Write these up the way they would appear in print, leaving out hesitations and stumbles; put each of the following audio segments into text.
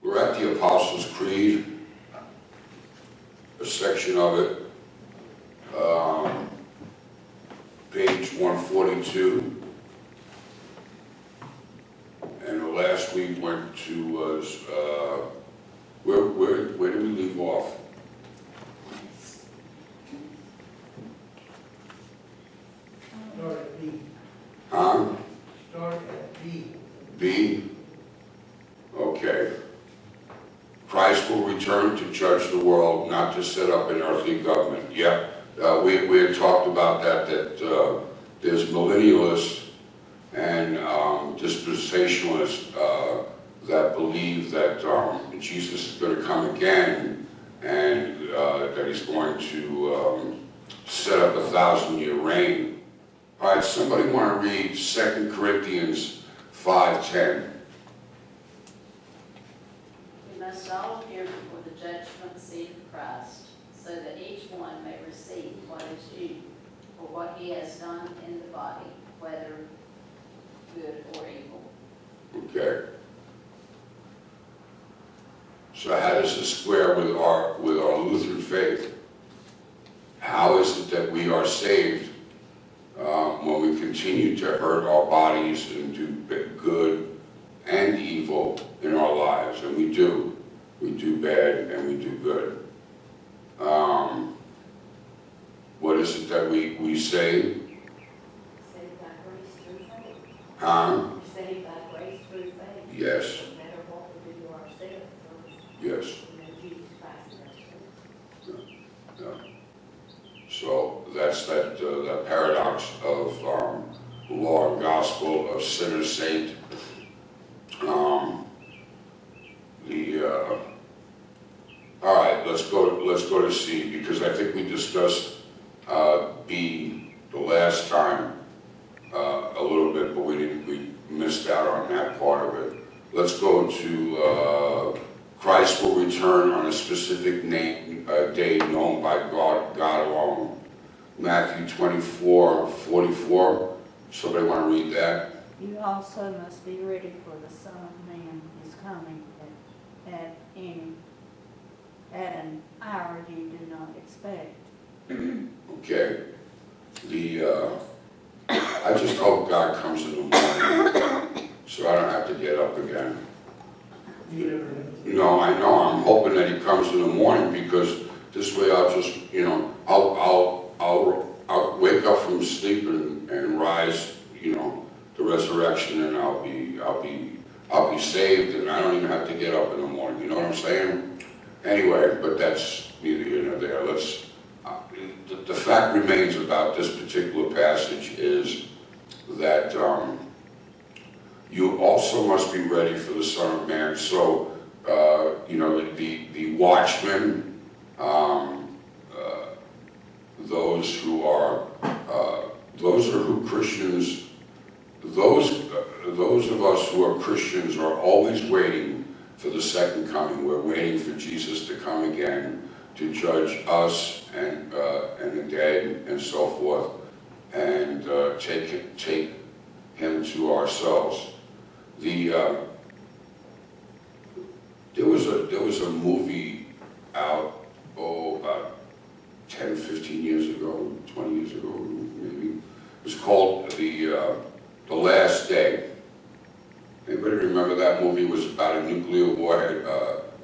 We're at the Apostles' Creed, a section of it, page 142. And the last we went to was, where did we leave off? Start at B. Huh? Start at B. B? Okay. Christ will return to judge the world, not to set up an earthly government. Yep. We had talked about that there's millennialists and dispensationalists that believe that Jesus is going to come again and that he's going to set up a 1,000-year reign. All right, somebody want to read 2 Corinthians 5:10. We must all appear before the judgment seat of Christ, so that each one may receive what is due for what he has done in the body, whether good or evil. Okay. So how does this square with our Lutheran faith? How is it that we are saved when we continue to hurt our bodies and do good and evil in our lives? And we do. We do bad and we do good. What is it that we say? Saved by grace through faith. Huh? Saved by grace through faith. Yes. No matter what we do ourselves, Yes. Jesus Christ is our Savior. Yeah. So that's that paradox of law and gospel, of sinner saint. All right, let's go to C, because I think we discussed B the last time a little bit, but we missed out on that part of it. Let's go to Christ will return on a specific day known by God alone. Matthew 24:44. Somebody want to read that? You also must be ready, for the Son of Man is coming at an hour you do not expect. Okay. I just hope God comes in the morning, so I don't have to get up again. You never know. No, I know. I'm hoping that he comes in the morning, because this way I'll just, I'll wake up from sleep and rise, the resurrection, and I'll be saved, and I don't even have to get up in the morning. You know what I'm saying? Anyway, but that's neither here nor there. The fact remains about this particular passage is that you also must be ready for the Son of Man. So, the watchmen, those are who Christians, those of us who are Christians are always waiting for the second coming. We're waiting for Jesus to come again to judge us and the dead and so forth, and take him to ourselves. There was a movie out about 10, 15 years ago, 20 years ago maybe. It was called The Last Day. Anybody remember that movie? It was about a nuclear warhead.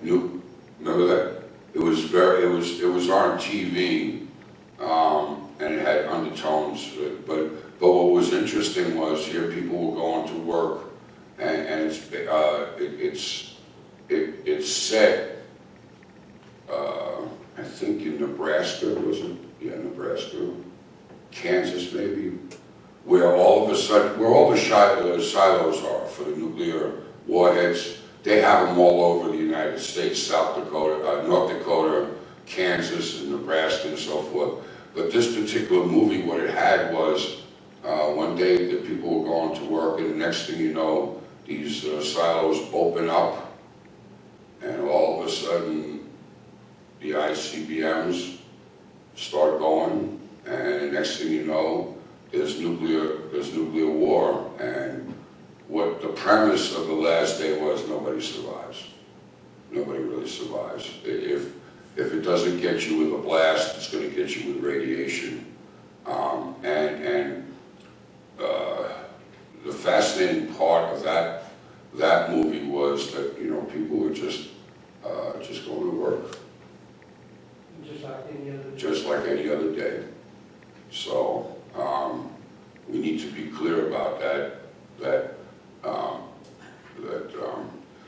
Remember that? It was on TV, and it had undertones. But what was interesting was here people were going to work, and it's set. I think in Nebraska, was it? Yeah, Nebraska, Kansas maybe, where all of a sudden, where all the silos are for the nuclear warheads. They have them all over the United States, South Dakota, North Dakota, Kansas, and Nebraska, and so forth. But this particular movie, what it had was, one day the people were going to work, and the next thing you know, these silos open up, and all of a sudden, the ICBMs start going, and the next thing you know, there's nuclear war. And what the premise of The Last Day was, nobody survives. nobody really survives. If it doesn't get you with a blast, it's going to get you with radiation. The fascinating part of that movie was that, you know, people were just going to work, Just like any other. just like any other day. So we need to be clear about that.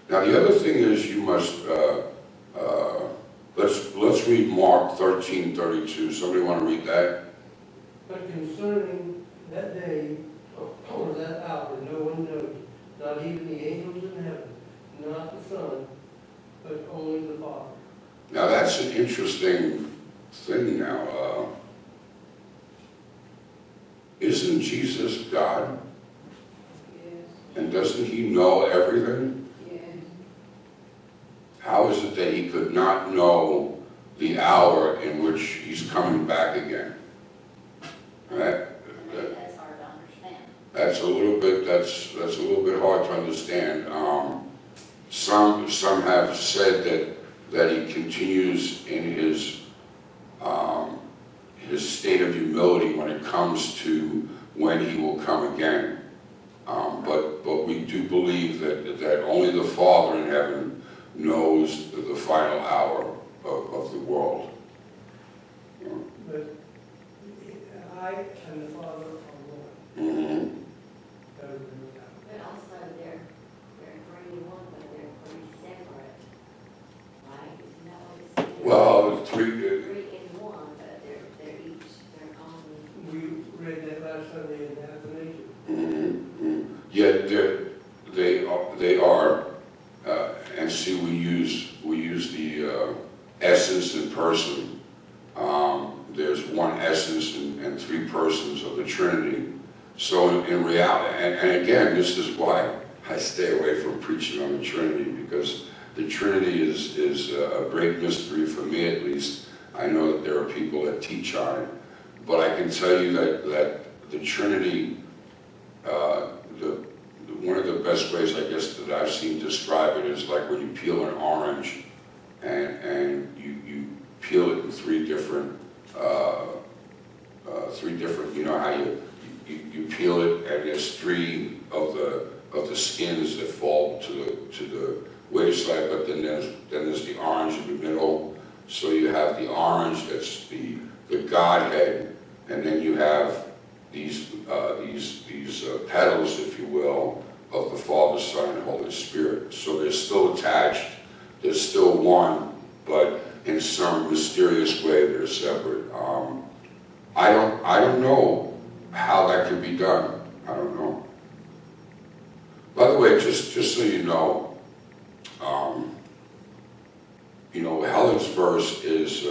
Now the other thing is you must let's read Mark 13:32. Somebody want to read that? But concerning that day, or that hour, no one knows, not even the angels in heaven, not the Son, but only the Father. Now that's an interesting thing now. Isn't Jesus God? Yes. And doesn't he know everything? Yes. How is it that he could not know the hour in which he's coming back again? Right? Maybe that's hard to understand. That's a little bit hard to understand. Some have said that he continues in his state of humility when it comes to when he will come again. But we do believe that only the Father in heaven knows the final hour of the world. But I and the Father are one. Mm-hmm. That is the God. But also they're three in one, but they're three separate. Right? No, it's Well, three. three in one, but they're each their own. We read that last Sunday in Athanasius. Mm-hmm. Yet they are, and see, we use the essence and person. There's one essence and three persons of the Trinity. So in reality, and again, this is why I stay away from preaching on the Trinity, because the Trinity is a great mystery for me, at least. I know that there are people that teach on it, but I can tell you that the Trinity, one of the best ways, I guess, that I've seen describe it is like when you peel an orange, and you peel it in three different, you know how you peel it, and there's three of the skins that fall to the wayside, but then there's the orange in the middle. So you have the orange, that's the Godhead, and then you have these petals, if you will, of the Father, Son, and Holy Spirit. So they're still attached, they're still one, but in some mysterious way they're separate. I don't know how that can be done. I don't know. By the way, just so you know, Helen's verse is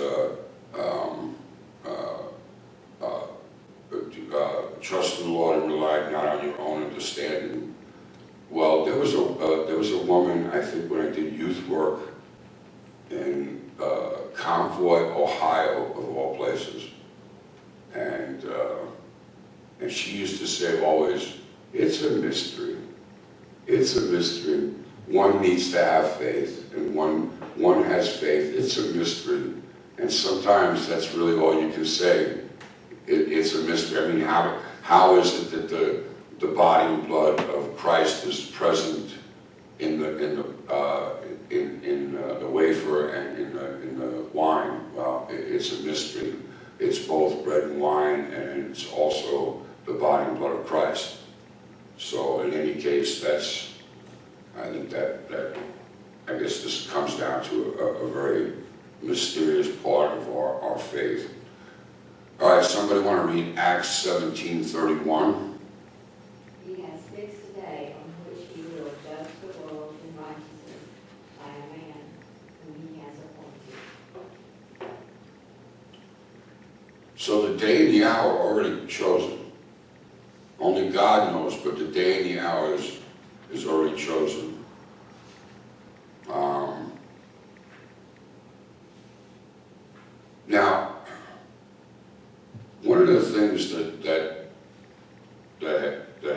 trust in the Lord and rely not on your own understanding. Well, there was a woman, I think, when I did youth work in Convoy, Ohio, of all places, and she used to say always, "It's a mystery. It's a mystery. One needs to have faith, and one has faith. It's a mystery." And sometimes that's really all you can say. It's a mystery. I mean, how is it that the body and blood of Christ is present in the wafer and in the wine? Well, it's a mystery. It's both bread and wine, and it's also the body and blood of Christ. So in any case, I think I guess this comes down to a very mysterious part of our faith. All right, somebody want to read Acts 17:31? He has fixed a day on which he will judge the world in righteousness by a man whom he has appointed. So the day and the hour are already chosen. Only God knows, but the day and the hour is already chosen. Now, one of the things that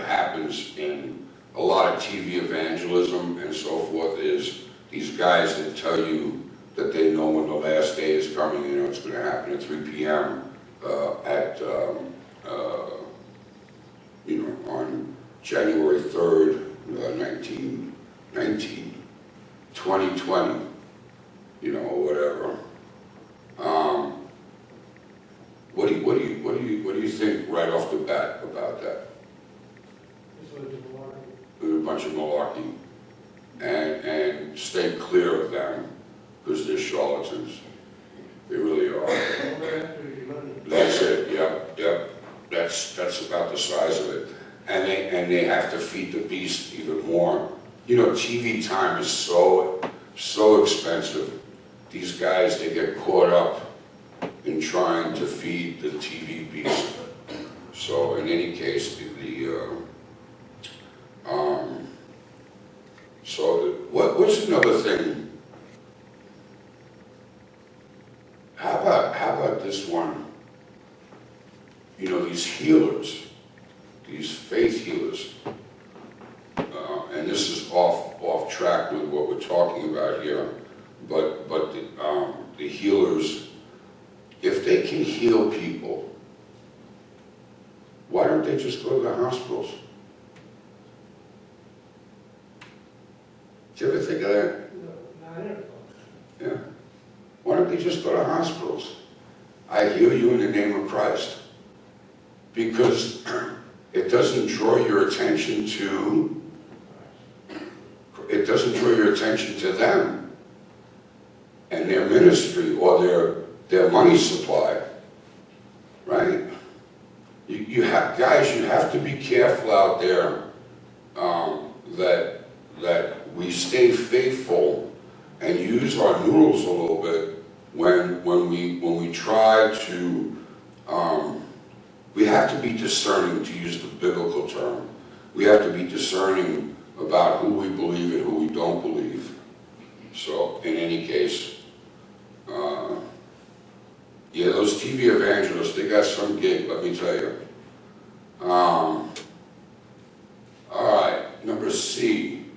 happens in a lot of TV evangelism and so forth is these guys that tell you that they know when the last day is coming, you know, it's going to happen at 3 p.m. On January 3rd, 2020, you know, or whatever. What do you think right off the bat about that? This was the water. A bunch of malarkey, and stay clear of them because they're charlatans. They really are. All they're after is your money. That's it. Yep. That's about the size of it. And they have to feed the beast even more. You know, TV time is so expensive. These guys, they get caught up in trying to feed the TV beast. So in any case, what's another thing? How about this one? You know, these healers, these faith healers, and this is off track with what we're talking about here, but the healers, if they can heal people, why don't they just go to the hospitals? Did you ever think of that? No, I never thought. Yeah. Why don't they just go to hospitals? I heal you in the name of Christ. Because it doesn't draw your attention to them and their ministry or their money supply, right? You have to be careful out there that we stay faithful and use our noodles a little bit when we try to. We have to be discerning, to use the biblical term. We have to be discerning about who we believe and who we don't believe. So, in any case, yeah, those TV evangelists, they got some gig, let me tell you. All right, number C.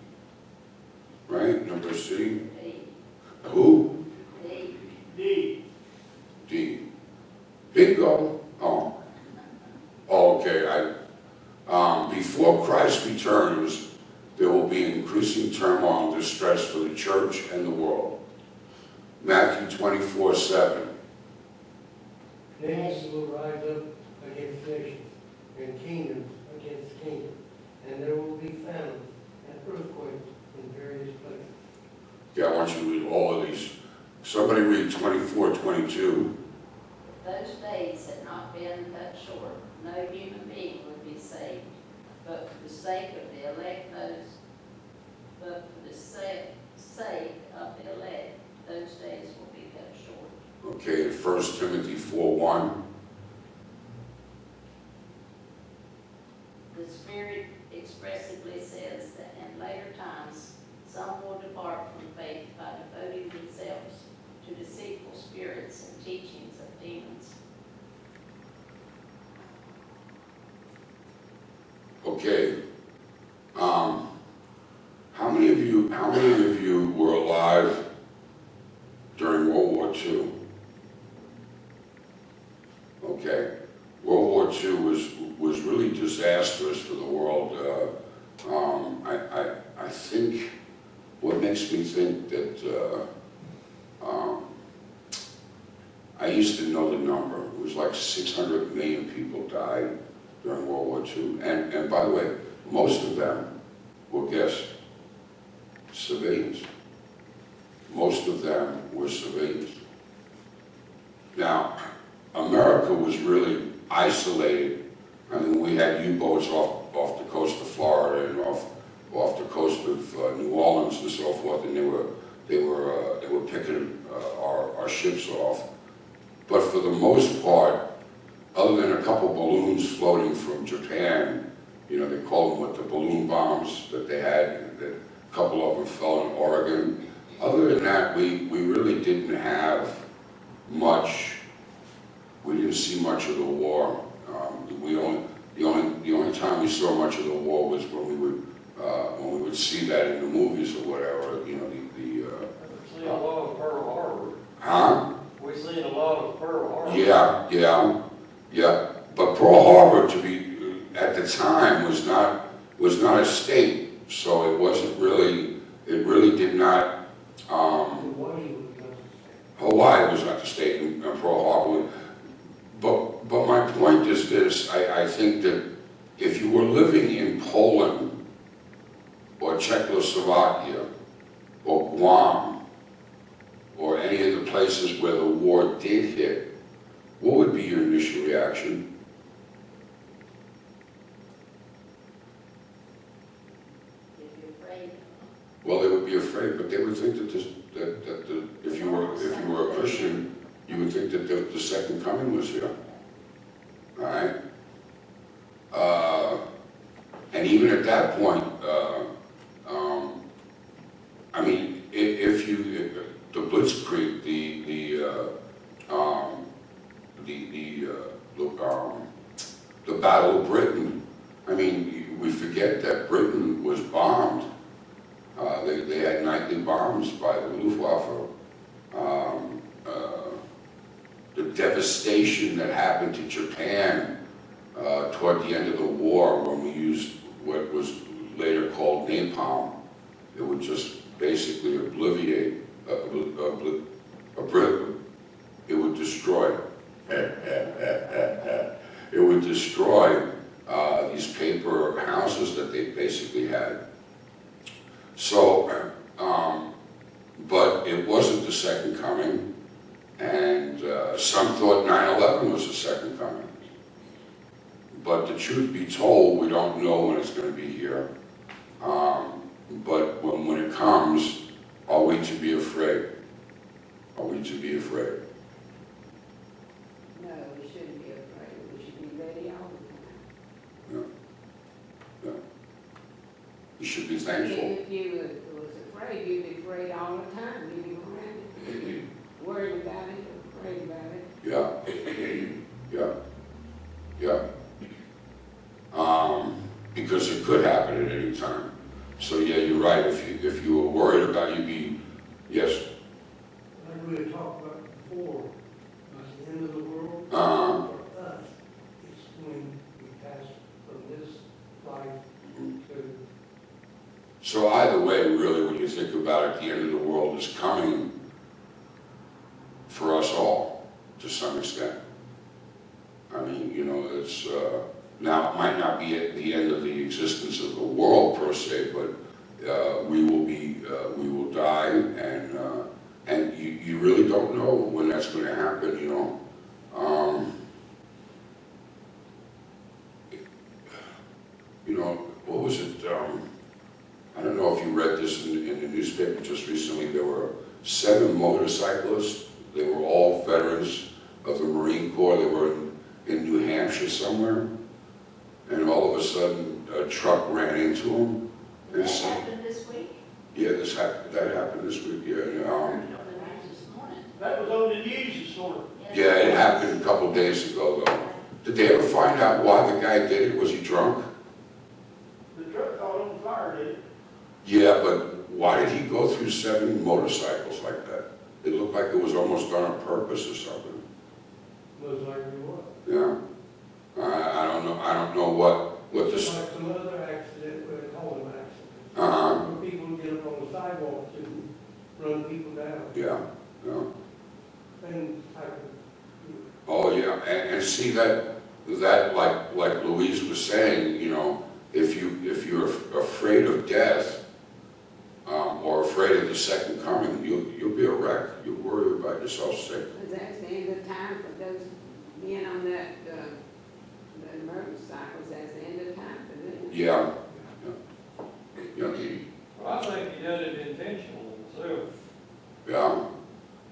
Right, number C. Who? D. D. Bingo. Oh. Okay, before Christ returns, there will be increasing turmoil and distress for the church and the world. Matthew 24:7. Nations will rise up against nations, and kingdoms against kingdoms, and there will be famines and earthquakes in various places. Yeah, I want you to read all of these. Somebody read 24:22. Those days had not been cut short, no human being would be saved, but for the sake of the elect, those days will be cut short. Okay, 1 Timothy 4:1. The Spirit expressively says that in later times, some will depart from faith by devoting themselves to deceitful spirits and teachings of demons. Okay. How many of you were alive during World War II? Okay. World War II was really disastrous for the world. I think what makes me think that I used to know the number. It was like 600 million people died during World War II. And by the way, most of them were, guess, civilians. Most of them were civilians. Now, America was really isolated. I mean, we had U-boats off the coast of Florida and off the coast of New Orleans and so forth, and they were picking our ships off. But for the most part, other than a couple balloons floating from Japan, you know, they called them what, the balloon bombs that they had, that a couple of them fell in Oregon. Other than that, we really didn't have much. We didn't see much of the war. The only time we saw much of the war was when we would see that in the movies or whatever. You know, see a lot of Pearl Harbor. Huh? We've seen a lot of Pearl Harbor. Yeah. But Pearl Harbor, to be, at the time, was not a state, so it wasn't really, it really did not, Hawaii was not the state in Pearl Harbor. But my point is this, I think that if you were living in Poland, or Czechoslovakia, or Guam, or any of the places where the war did hit, what would be your initial reaction? If you're afraid. Well, they would be afraid, but they would think that if you were a Christian, you would think that the second coming was here. All right? And even at that point, I mean, if the Blitzkrieg, the Battle of Britain, I mean, we forget that Britain was bombed. They had nightly bombs by the Luftwaffe. The devastation that happened to Japan toward the end of the war when we used what was later called napalm. It would just basically obliterate, it would destroy. It would destroy these paper houses that they basically had. So, but it wasn't the second coming, and some thought 9/11 was the second coming. But the truth be told, we don't know when it's going to be here. But when it comes, are we to be afraid? Are we to be afraid? No, we shouldn't be afraid. We should be ready all the time. Yeah. You should be thankful. If you was afraid, you'd be afraid all the time. You'd be around worried about it, afraid about it. Yeah. Because it could happen at any time. So yeah, you're right. If you were worried about, you'd be, yes. Like we had talked about before, at the end of the world, Uh, for us, it's when we pass from this life to. so either way, really, when you think about it, the end of the world is coming for us all, to some extent. I mean, you know, it's, now it might not be at the end of the existence of the world per se, but we will die, and you really don't know when that's going to happen, you know. You know, what was it? I don't know if you read this in the newspaper just recently. There were 7 motorcyclists. They were all veterans of the Marine Corps. They were in New Hampshire somewhere, and all of a sudden a truck ran into them. Did that happen this week? Yeah, that happened this week. Yeah, I heard it on the news this morning. That was on the news this morning. yeah, it happened a couple days ago though. Did they ever find out why the guy did it? Was he drunk? The truck caught on fire, did it? Yeah, but why did he go through 7 motorcycles like that? It looked like it was almost done on purpose or something. Most likely was. Yeah, I don't know. I don't know what Just this. like some other accident, we call them accidents. Uh-huh. Where people get up on the sidewalks and run people down. Yeah. And Oh yeah, and see that like Louise was saying, you know, if you're afraid of death, or afraid of the second coming, you'll be a wreck. You'll worry about yourself sick. Because that's the end of time for those men on that, the motorcycles. That's the end of time for them. Yeah. Well, I think he did it intentionally himself. Yeah.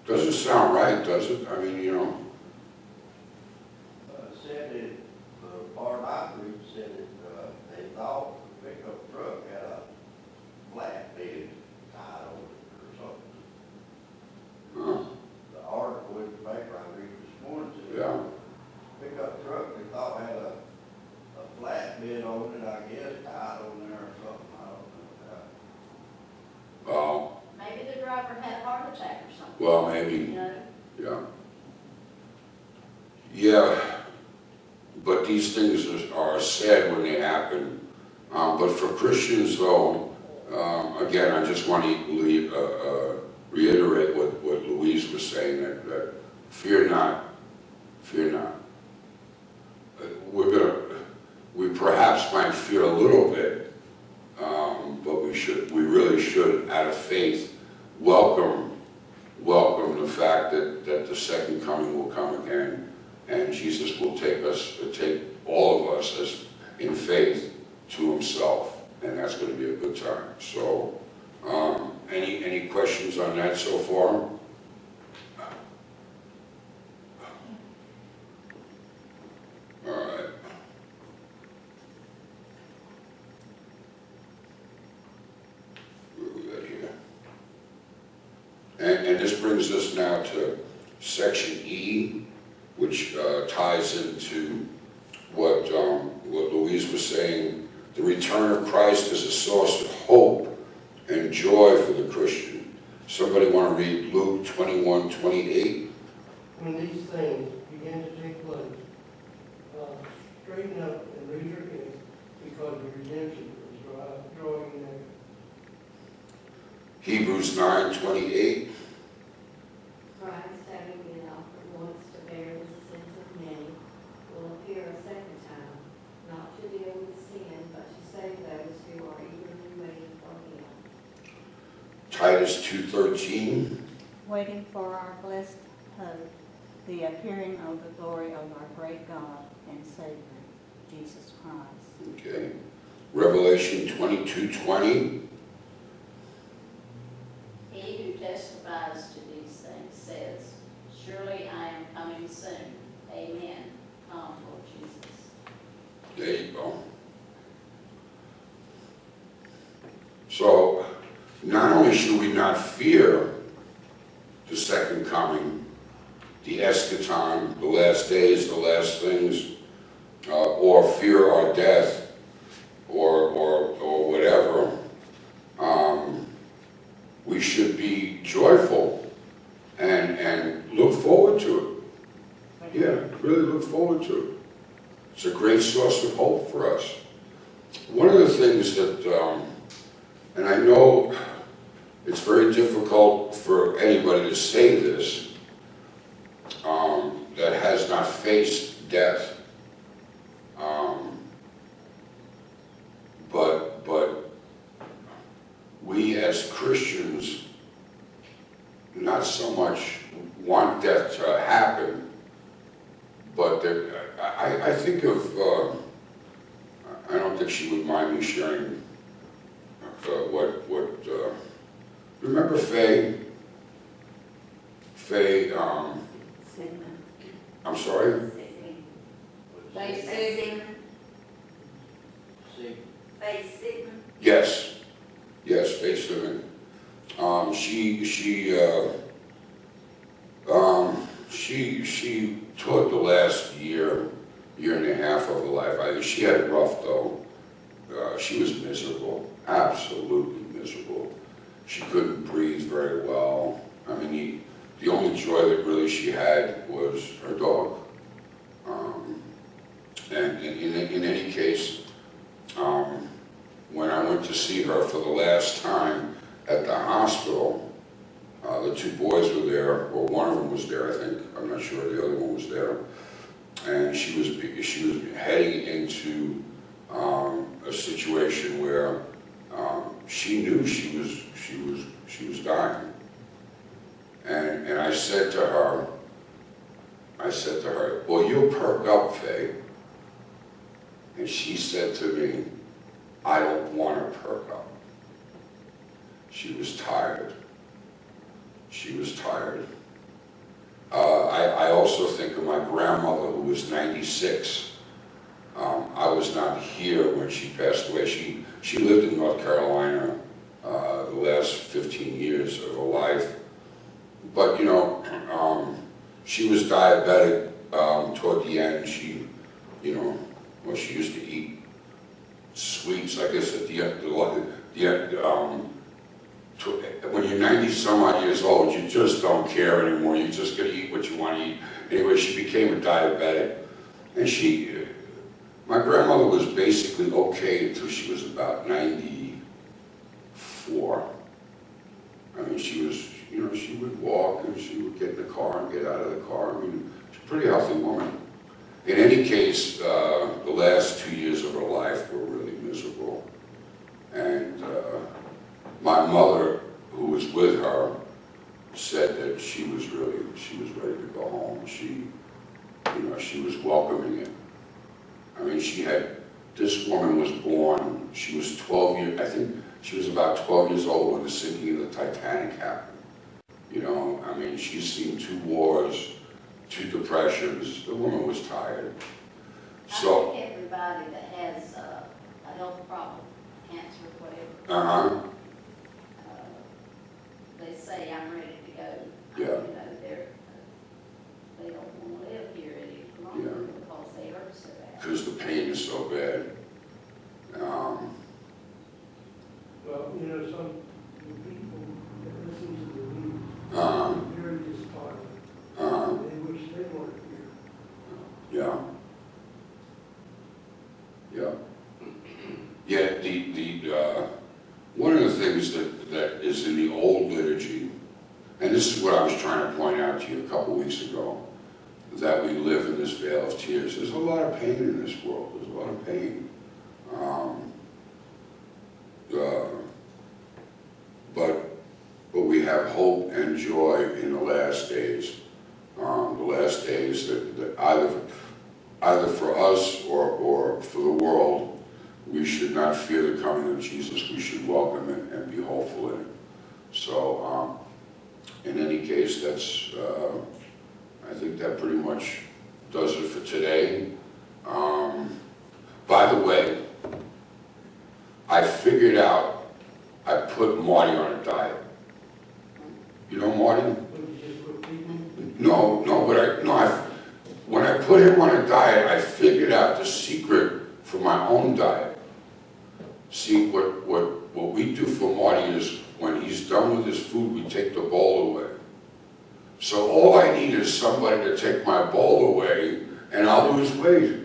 Doesn't sound right, does it? I mean, you know. Said that, the part I read said that, they thought the pickup truck had a flatbed tied on it or something. The article in the paper I read this morning said, Yeah. pickup truck they thought had a flatbed on it, I guess, tied Well, maybe, you know? yeah. Yeah, but these things are sad when they happen. But for Christians, though, again, I just want to reiterate what Louise was saying, that fear not, fear not. We perhaps might fear a little bit, but we really should, out of faith, welcome the fact that the second coming will come again, and Jesus will take all of us as in faith to himself, and that's going to be a good time. So, any questions on that so far? All right. Where we got here? And this brings us now to section E, which ties into what Louise was saying. The return of Christ is a source of hope and joy for the Christian. Somebody want to read Luke 21:28? When these things begin to take place, straighten up and raise your head, because your redemption is drawing near. Hebrews 9:28. Christ, having been offered once to bear the sins of many, will appear a second time, not to deal with sin, but to save those who are eagerly waiting for him. Titus 2:13. Waiting for our blessed hope, the appearing of the glory of our great God and Savior, Jesus Christ. Okay. Revelation 22:20. He who testifies to these things says, surely I am coming soon. Amen. Come, Lord Jesus. There you go. So, not only should we not fear the second coming, the eschaton, the last days, the last things, or fear our death, or whatever, we should be joyful and look forward to it. Yeah, really look forward to it. It's a great source of hope for us. One of the things that, and I know it's very difficult for anybody to say this, that has not faced death. But we as Christians not so much want death to happen, but I think of, I don't think she would mind me sharing remember Faye? Faye, I'm sorry? They See, Yes, Faye Simon. She taught the last year and a half of her life. She had it rough though. She was miserable, absolutely miserable. She couldn't breathe very well. I mean, the only joy that really she had was her dog. And in any case, when I went to see her for the last time at the hospital, the two boys were there, or one of them was there, I think. I'm not sure the other one was there. And she was heading into a situation where she knew she was dying. And I said to her, well, you'll perk up, Faye. And she said to me, I don't want to perk up. She was tired. She was tired. I also think of my grandmother, who was 96. I was not here when she passed away. She lived in North Carolina the last 15 years of her life. But, you know, she was diabetic toward the end. She, you know, well, she used to eat sweets, I guess, at the end, when you're 90 some odd years old, you just don't care anymore. You just gotta eat what you want to eat. Anyway, she became a diabetic, and my grandmother was basically okay until she was about 94. I mean, she was, you know, she would walk and she would get in the car and get out of the car. I mean, she's a pretty healthy woman. In any case, the last 2 years of her life were really miserable. And my mother, who was with her, said that she was ready to go home. She was welcoming it. I mean, this woman was born, she was 12 years, I think she was about 12 years old when the sinking of the Titanic happened. You know, I mean, she's seen 2 wars, 2 depressions. The woman was tired. So, I think everybody that has a health problem, cancer, whatever, they say, I'm ready to go. Yeah. You know, they don't want to live here any longer because they hurt so bad. because the pain is so bad. Well, you know, some people that listen to the news Uh, are very disheartened. They wish they weren't here. yeah. Yeah, one of the things that is in the old liturgy, and this is what I was trying to point out to you a couple weeks ago, that we live in this vale of tears. There's a lot of pain in this world. There's a lot of pain. But we have hope and joy in the last days. The last days that either for us or for the world, we should not fear the coming of Jesus. We should welcome it and be hopeful in it. So, in any case, that's, I think that pretty much does it for today. By the way, I figured out I put Marty on a diet. You know Marty? Would you just repeat me? When I put him on a diet, I figured out the secret for my own diet. See, what we do for Marty is when he's done with his food, we take the bowl away. So all I need is somebody to take my bowl away, and I'll lose weight.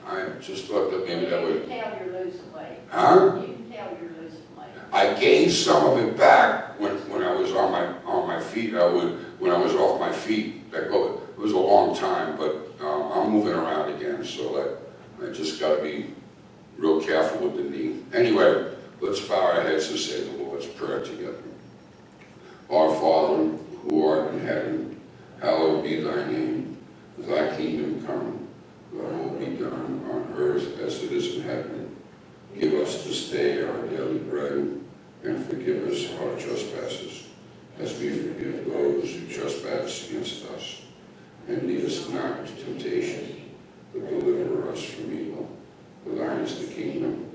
I just thought that maybe that You would... can tell you're losing weight. Huh? You can tell you're losing weight. I gained some of it back when I was on my feet. When I was off my feet. It was a long time, but I'm moving around again, so that I just got to be real careful with the knee. Anyway, let's bow our heads and say the Lord's Prayer together. Our Father, who art in heaven, hallowed be thy name. Thy kingdom come, thy will be done on earth as it is in heaven. Give us this day our daily bread, and forgive us our trespasses, as we forgive those who trespass against us. And lead us not into temptation, but deliver us from evil. For thine is the kingdom,